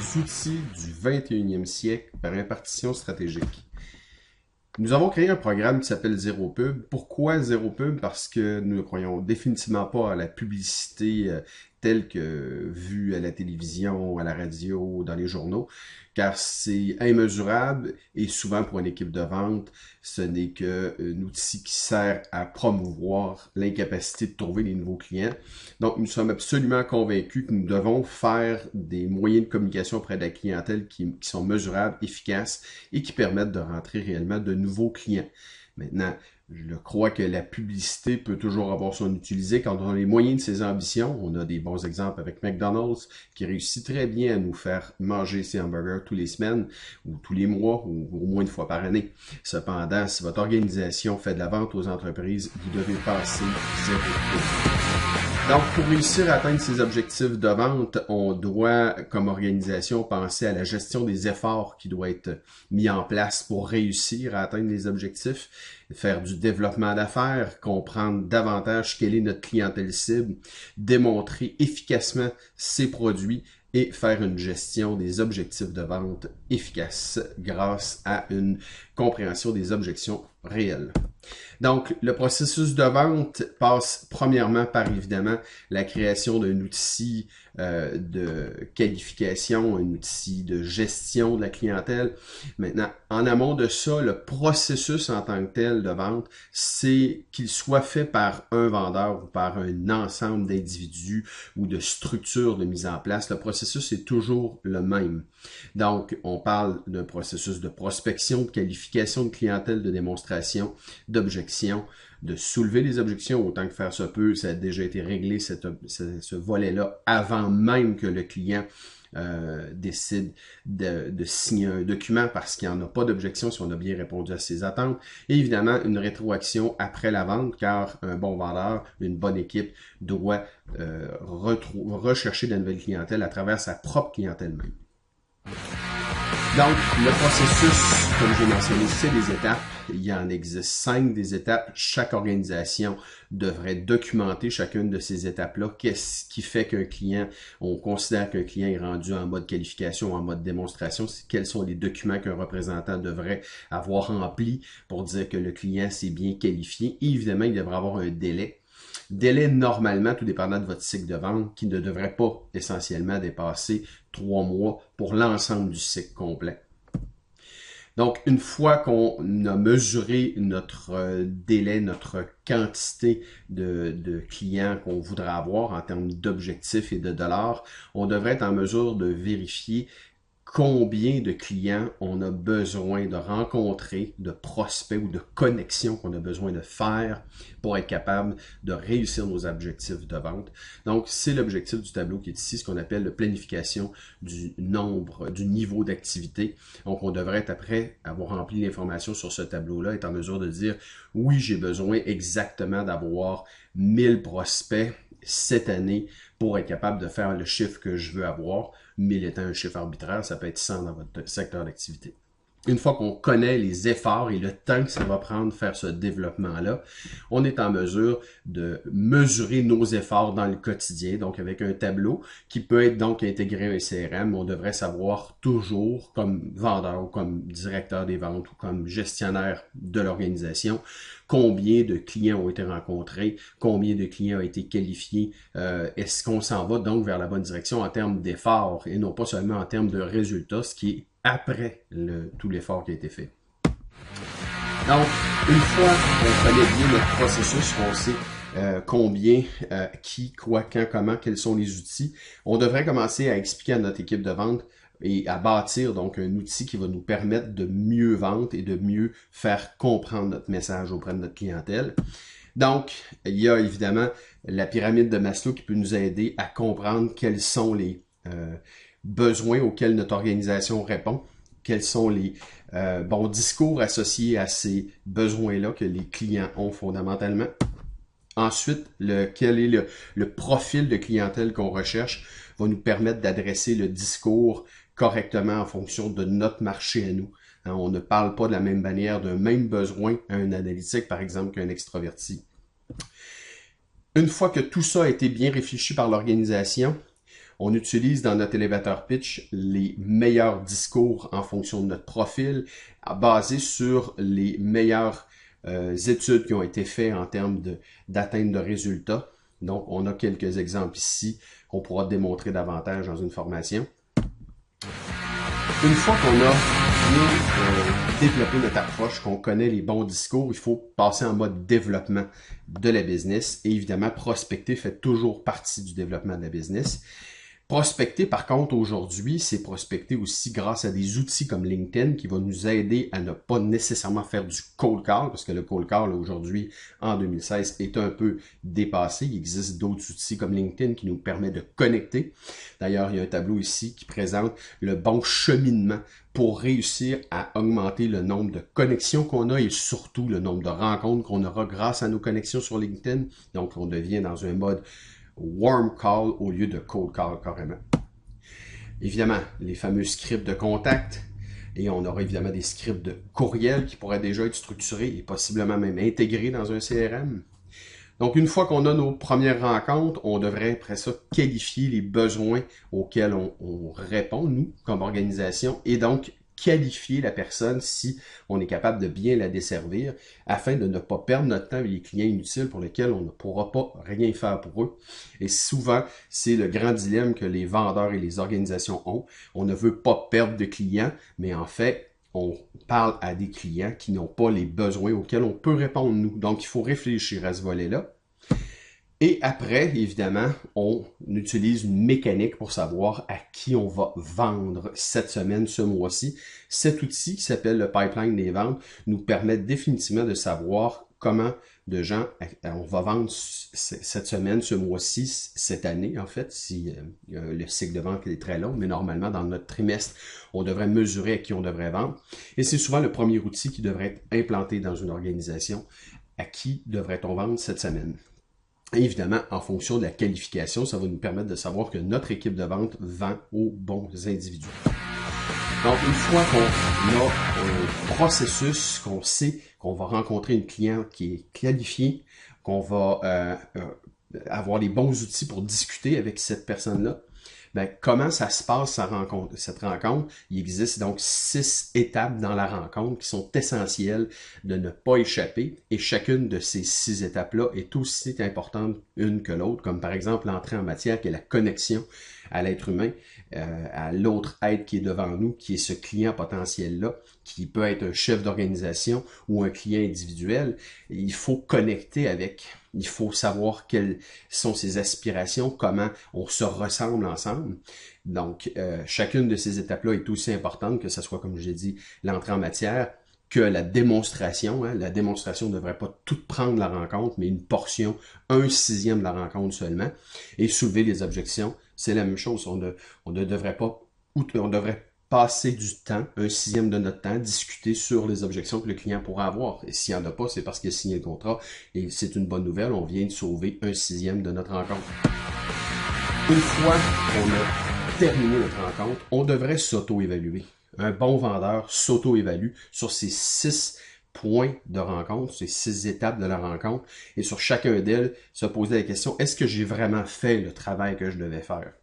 les outils du 21e siècle par répartition stratégique. Nous avons créé un programme qui s'appelle Zéro Pub. Pourquoi Zéro Pub? Parce que nous ne croyons définitivement pas à la publicité telle que vue à la télévision, à la radio, dans les journaux, car c'est immesurable et souvent pour une équipe de vente, ce n'est qu'un outil qui sert à promouvoir l'incapacité de trouver des nouveaux clients. Donc, nous sommes absolument convaincus que nous devons faire des moyens de communication auprès de la clientèle qui sont mesurables, efficaces et qui permettent de rentrer réellement de nouveaux clients. Maintenant, je crois que la publicité peut toujours avoir son utilité quand on a les moyens de ses ambitions. On a des bons exemples avec McDonald's qui réussit très bien à nous faire manger ses hamburgers tous les semaines ou tous les mois ou au moins une fois par année. Cependant, si votre organisation fait de la vente aux entreprises, vous devez passer zéro coût. Donc, pour réussir à atteindre ces objectifs de vente, on doit, comme organisation, penser à la gestion des efforts qui doit être mis en place pour réussir à atteindre les objectifs, faire du développement d'affaires, comprendre davantage quelle est notre clientèle cible, démontrer efficacement ses produits et faire une gestion des objectifs de vente efficace grâce à une compréhension des objections réelles. Donc, le processus de vente passe premièrement par, évidemment, la création d'un outil de qualification, un outil de gestion de la clientèle. Maintenant, en amont de ça, le processus en tant que tel de vente, c'est qu'il soit fait par un vendeur ou par un ensemble d'individus ou de structures de mise en place. Le processus est toujours le même. Donc, on parle d'un processus de prospection, de qualification de clientèle, de démonstration, d'objection, de soulever les objections autant que faire se peut. Ça a déjà été réglé, ce volet-là, avant même que le client décide de signer un document parce qu'il n'y en a pas d'objection si on a bien répondu à ses attentes. Et évidemment, une rétroaction après la vente, car un bon vendeur, une bonne équipe doit rechercher de la nouvelle clientèle à travers sa propre clientèle même. Donc, le processus, comme j'ai mentionné, c'est des étapes. Il y en existe 5 des étapes. Chaque organisation devrait documenter chacune de ces étapes-là. Qu'est-ce qui fait qu'un client, on considère qu'un client est rendu en mode qualification, en mode démonstration? Quels sont les documents qu'un représentant devrait avoir remplis pour dire que le client s'est bien qualifié? Et évidemment, il devrait avoir un délai. Délai normalement, tout dépendant de votre cycle de vente, qui ne devrait pas essentiellement dépasser 3 mois pour l'ensemble du cycle complet. Donc, une fois qu'on a mesuré notre délai, notre quantité de clients qu'on voudrait avoir en termes d'objectifs et de dollars, on devrait être en mesure de vérifier combien de clients on a besoin de rencontrer, de prospects ou de connexions qu'on a besoin de faire pour être capable de réussir nos objectifs de vente. Donc, c'est l'objectif du tableau qui est ici, ce qu'on appelle la planification du nombre, du niveau d'activité. Donc, on devrait être, après avoir rempli l'information sur ce tableau-là, être en mesure de dire, oui, j'ai besoin exactement d'avoir 1000 prospects cette année pour être capable de faire le chiffre que je veux avoir. 1000 étant un chiffre arbitraire, ça peut être 100 dans votre secteur d'activité. Une fois qu'on connaît les efforts et le temps que ça va prendre faire ce développement-là, on est en mesure de mesurer nos efforts dans le quotidien, donc avec un tableau qui peut être donc intégré à un CRM. On devrait savoir toujours, comme vendeur ou comme directeur des ventes ou comme gestionnaire de l'organisation, combien de clients ont été rencontrés, combien de clients ont été qualifiés, est-ce qu'on s'en va donc vers la bonne direction en termes d'efforts et non pas seulement en termes de résultats, ce qui est après tout l'effort qui a été fait. Donc, une fois qu'on connaît bien notre processus, qu'on sait combien, qui, quoi, quand, comment, quels sont les outils, on devrait commencer à expliquer à notre équipe de vente et à bâtir donc un outil qui va nous permettre de mieux vendre et de mieux faire comprendre notre message auprès de notre clientèle. Donc, il y a évidemment la pyramide de Maslow qui peut nous aider à comprendre quels sont les besoins auxquels notre organisation répond, quels sont les bons discours associés à ces besoins-là que les clients ont fondamentalement. Ensuite, quel est le profil de clientèle qu'on recherche va nous permettre d'adresser le discours correctement en fonction de notre marché à nous. On ne parle pas de la même manière d'un même besoin à un analytique, par exemple, qu'un extraverti. Une fois que tout ça a été bien réfléchi par l'organisation, On utilise dans notre elevator pitch les meilleurs discours en fonction de notre profil, basé sur les meilleures études qui ont été faites en termes d'atteinte de résultats. Donc, on a quelques exemples ici qu'on pourra démontrer davantage dans une formation. Une fois qu'on a bien développé notre approche, qu'on connaît les bons discours, il faut passer en mode développement de la business. Et évidemment, prospecter fait toujours partie du développement de la business. Prospecter, par contre, aujourd'hui, c'est prospecter aussi grâce à des outils comme LinkedIn qui vont nous aider à ne pas nécessairement faire du cold call, parce que le cold call, aujourd'hui, en 2016, est un peu dépassé. Il existe d'autres outils comme LinkedIn qui nous permettent de connecter. D'ailleurs, il y a un tableau ici qui présente le bon cheminement pour réussir à augmenter le nombre de connexions qu'on a et surtout le nombre de rencontres qu'on aura grâce à nos connexions sur LinkedIn. Donc, on devient dans un mode warm call au lieu de cold call carrément. Évidemment, les fameux scripts de contact et on aura évidemment des scripts de courriel qui pourraient déjà être structurés et possiblement même intégrés dans un CRM. Donc, une fois qu'on a nos premières rencontres, on devrait après ça qualifier les besoins auxquels on répond, nous, comme organisation, et donc qualifier la personne si on est capable de bien la desservir afin de ne pas perdre notre temps avec les clients inutiles pour lesquels on ne pourra pas rien faire pour eux. Et souvent, c'est le grand dilemme que les vendeurs et les organisations ont. On ne veut pas perdre de clients, mais en fait, on parle à des clients qui n'ont pas les besoins auxquels on peut répondre nous. Donc, il faut réfléchir à ce volet-là. Et après, évidemment, on utilise une mécanique pour savoir à qui on va vendre cette semaine, ce mois-ci. Cet outil qui s'appelle le pipeline des ventes nous permet définitivement de savoir comment de gens on va vendre cette semaine, ce mois-ci, cette année, en fait, si le cycle de vente est très long, mais normalement, dans notre trimestre, on devrait mesurer à qui on devrait vendre. Et c'est souvent le premier outil qui devrait être implanté dans une organisation. À qui devrait-on vendre cette semaine? Et évidemment, en fonction de la qualification, ça va nous permettre de savoir que notre équipe de vente vend aux bons individus. Donc, une fois qu'on a un processus, qu'on sait qu'on va rencontrer une cliente qui est qualifiée, qu'on va avoir les bons outils pour discuter avec cette personne-là, ben, comment ça se passe cette rencontre? Il existe donc 6 étapes dans la rencontre qui sont essentielles de ne pas échapper et chacune de ces 6 étapes-là est aussi importante une que l'autre, comme par exemple l'entrée en matière qui est la connexion à l'être humain, à l'autre être qui est devant nous, qui est ce client potentiel-là, qui peut être un chef d'organisation ou un client individuel. Il faut connecter avec. Il faut savoir quelles sont ses aspirations, comment on se ressemble ensemble. Donc, chacune de ces étapes-là est aussi importante, que ce soit, comme j'ai dit, l'entrée en matière, que la démonstration. Hein. La démonstration ne devrait pas tout prendre la rencontre, mais une portion, 1/6 de la rencontre seulement. Et soulever les objections, c'est la même chose. On ne devrait pas, on devrait passer du temps, 1/6 de notre temps, discuter sur les objections que le client pourra avoir. Et s'il n'y en a pas, c'est parce qu'il a signé le contrat. Et c'est une bonne nouvelle, on vient de sauver 1/6 de notre rencontre. Une fois qu'on a terminé notre rencontre, on devrait s'auto-évaluer. Un bon vendeur s'auto-évalue sur ces 6 points de rencontre, ces 6 étapes de la rencontre, et sur chacun d'elles, se poser la question, est-ce que j'ai vraiment fait le travail que je devais faire?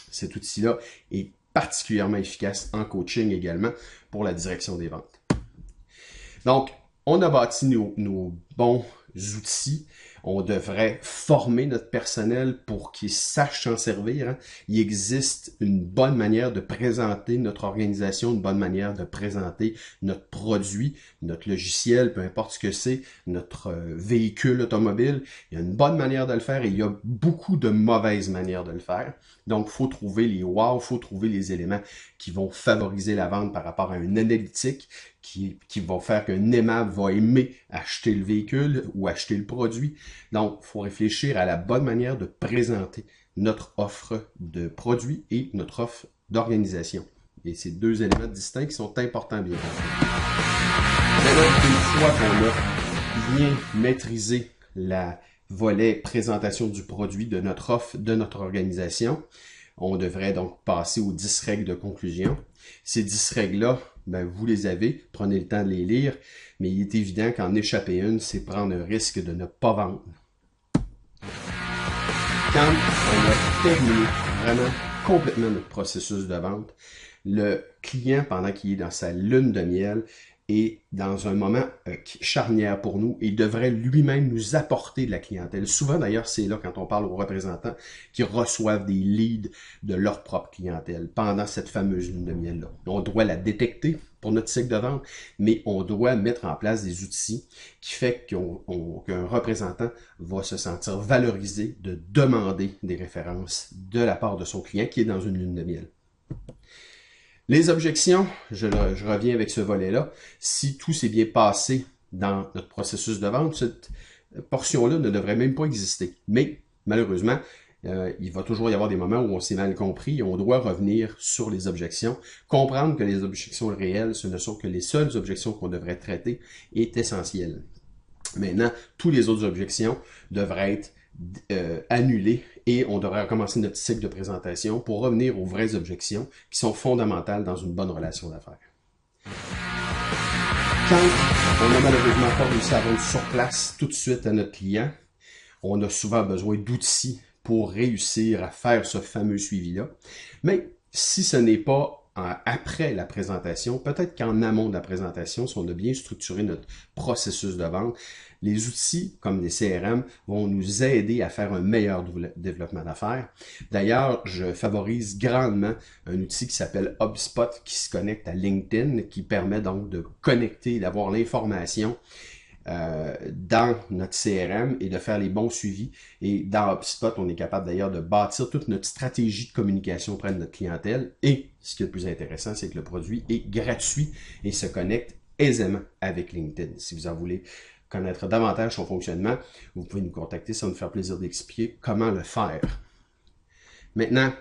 Cet outil-là est particulièrement efficace en coaching également pour la direction des ventes. Donc, on a bâti nos bons outils. On devrait former notre personnel pour qu'ils sachent s'en servir. Hein. Il existe une bonne manière de présenter notre organisation, une bonne manière de présenter notre produit, notre logiciel, peu importe ce que c'est, notre véhicule automobile. Il y a une bonne manière de le faire et il y a beaucoup de mauvaises manières de le faire. Donc, il faut trouver les wow, il faut trouver les éléments qui vont favoriser la vente par rapport à une analytique qui vont faire qu'un aimable va aimer acheter le véhicule ou acheter le produit. Donc, il faut réfléchir à la bonne manière de présenter notre offre de produit et notre offre d'organisation. Et ces 2 éléments distincts qui sont importants bien compris. Maintenant, une fois qu'on a bien maîtrisé la volet présentation du produit, de notre offre, de notre organisation, on devrait donc passer aux 10 règles de conclusion. Ces 10 règles-là, ben, vous les avez, prenez le temps de les lire, mais il est évident qu'en échapper une, c'est prendre un risque de ne pas vendre. Quand on a terminé vraiment complètement notre processus de vente. Le client, pendant qu'il est dans sa lune de miel, est dans un moment charnière pour nous et il devrait lui-même nous apporter de la clientèle. Souvent, d'ailleurs, c'est là quand on parle aux représentants qui reçoivent des leads de leur propre clientèle pendant cette fameuse lune de miel-là. On doit la détecter pour notre cycle de vente, mais on doit mettre en place des outils qui fait qu'un représentant va se sentir valorisé de demander des références de la part de son client qui est dans une lune de miel. Les objections, je reviens avec ce volet-là. Si tout s'est bien passé dans notre processus de vente, cette portion-là ne devrait même pas exister. Mais malheureusement, il va toujours y avoir des moments où on s'est mal compris et on doit revenir sur les objections. Comprendre que les objections réelles, ce ne sont que les seules objections qu'on devrait traiter est essentiel. Maintenant, toutes les autres objections devraient être annulées et on devrait recommencer notre cycle de présentation pour revenir aux vraies objections qui sont fondamentales dans une bonne relation d'affaires. Quand on n'a malheureusement pas réussi à vendre sur place tout de suite à notre client, on a souvent besoin d'outils pour réussir à faire ce fameux suivi-là. Mais si ce n'est pas après la présentation, peut-être qu'en amont de la présentation, si on a bien structuré notre processus de vente, les outils comme les CRM vont nous aider à faire un meilleur développement d'affaires. D'ailleurs, je favorise grandement un outil qui s'appelle HubSpot qui se connecte à LinkedIn, qui permet donc de connecter, d'avoir l'information dans notre CRM et de faire les bons suivis. Et dans HubSpot, on est capable d'ailleurs de bâtir toute notre stratégie de communication auprès de notre clientèle. Et ce qui est le plus intéressant, c'est que le produit est gratuit et se connecte aisément avec LinkedIn. Si vous en voulez connaître davantage son fonctionnement, vous pouvez nous contacter, ça va nous faire plaisir d'expliquer comment le faire. Maintenant,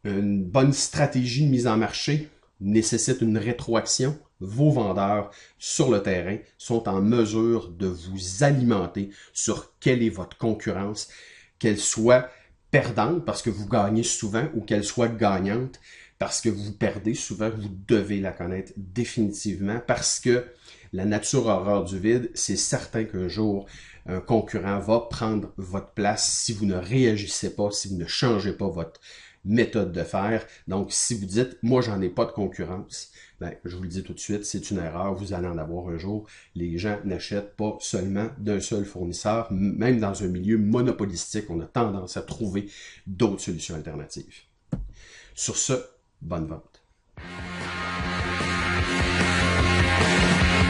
une bonne stratégie de mise en marché nécessite une rétroaction. Vos vendeurs sur le terrain sont en mesure de vous alimenter sur quelle est votre concurrence, qu'elle soit perdante parce que vous gagnez souvent ou qu'elle soit gagnante parce que vous perdez souvent. Vous devez la connaître définitivement parce que la nature horreur du vide, c'est certain qu'un jour, un concurrent va prendre votre place si vous ne réagissez pas, si vous ne changez pas votre méthode de faire. Donc, si vous dites, moi, j'en ai pas de concurrence, ben, je vous le dis tout de suite, c'est une erreur, vous allez en avoir un jour. Les gens n'achètent pas seulement d'un seul fournisseur, même dans un milieu monopolistique, on a tendance à trouver d'autres solutions alternatives. Sur ce, bonne vente.